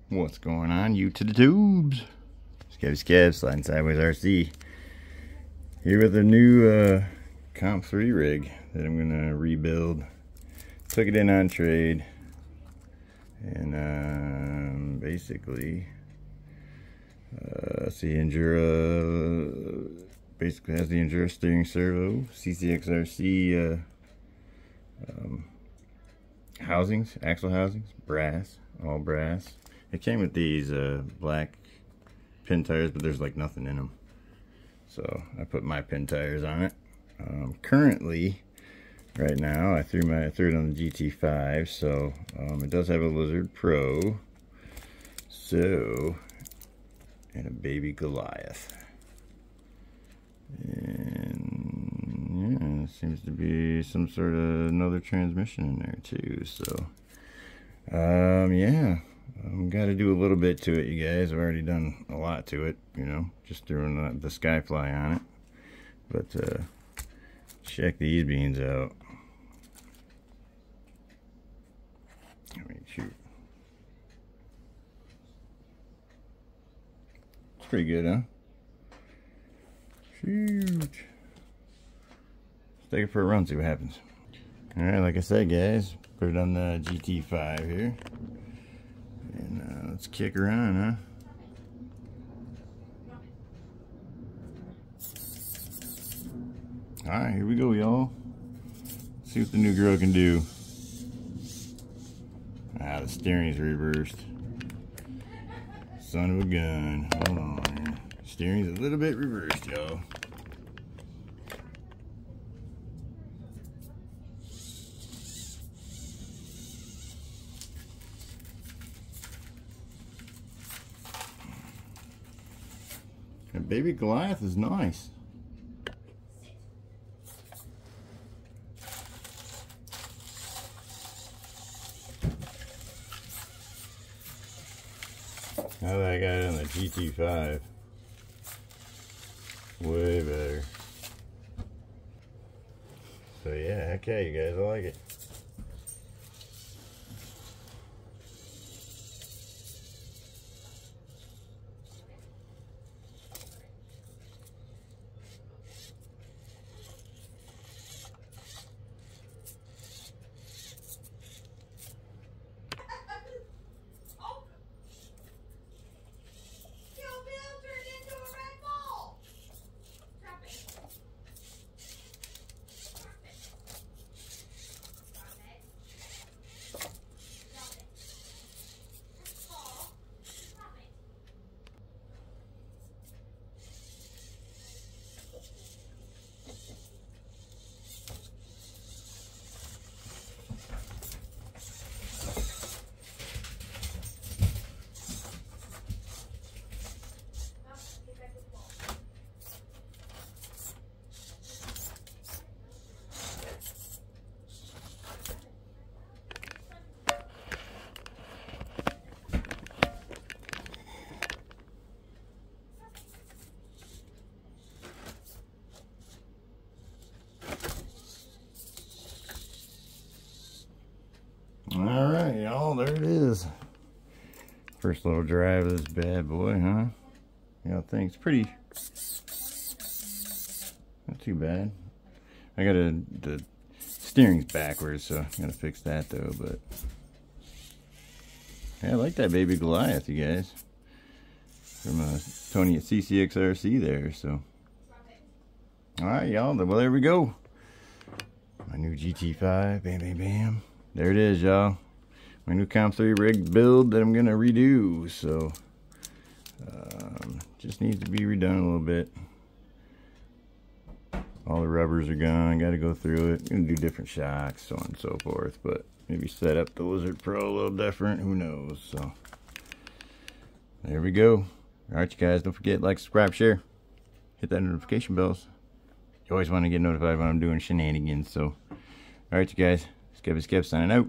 What's going on, you to the tubes? Scabby Scab, Sliding Sideways RC. Here with a new Comp 3 rig that I'm gonna rebuild. Took it in on trade, and basically, it's the Endura. Basically has the Endura steering servo, CCX RC housings, axle housings, brass, all brass. It came with these black pin tires, but there's like nothing in them, so I put my pin tires on it. Currently, right now, I threw it on the GT5, so it does have a Lizard Pro, so, and a baby Goliath, and yeah, seems to be some sort of another transmission in there too. So, yeah. Got to do a little bit to it, you guys. I've already done a lot to it, you know, just throwing the Skyfly on it. But check these beans out. I mean, shoot, it's pretty good, huh? Shoot, let's take it for a run, see what happens. All right, like I said, guys, put it on the GT5 here. And let's kick her on, huh? Alright, here we go, y'all. See what the new girl can do. Ah, the steering's reversed. Son of a gun. Hold on here. Steering's a little bit reversed, y'all. Baby Goliath is nice. Now that I got it on the GT5, way better. So yeah, okay, you guys, I like it. Alright, y'all, there it is. First little drive of this bad boy, huh? Y'all think it's pretty, not too bad. I gotta, the steering's backwards, so I gotta fix that though, but yeah, I like that baby Goliath, you guys. From Tony at CCX RC there, so. Alright, y'all, well, there we go. My new GT5, bam, bam, bam. There it is, y'all. My new Comp 3 rig build that I'm gonna redo. So, just needs to be redone a little bit. All the rubbers are gone. Got to go through it. Gonna do different shocks, so on and so forth. But maybe set up the Lizard Pro a little different. Who knows? So, there we go. All right, you guys. Don't forget, like, subscribe, share. Hit that notification bells. You always want to get notified when I'm doing shenanigans. So, all right, you guys. Scabby Scab signing out.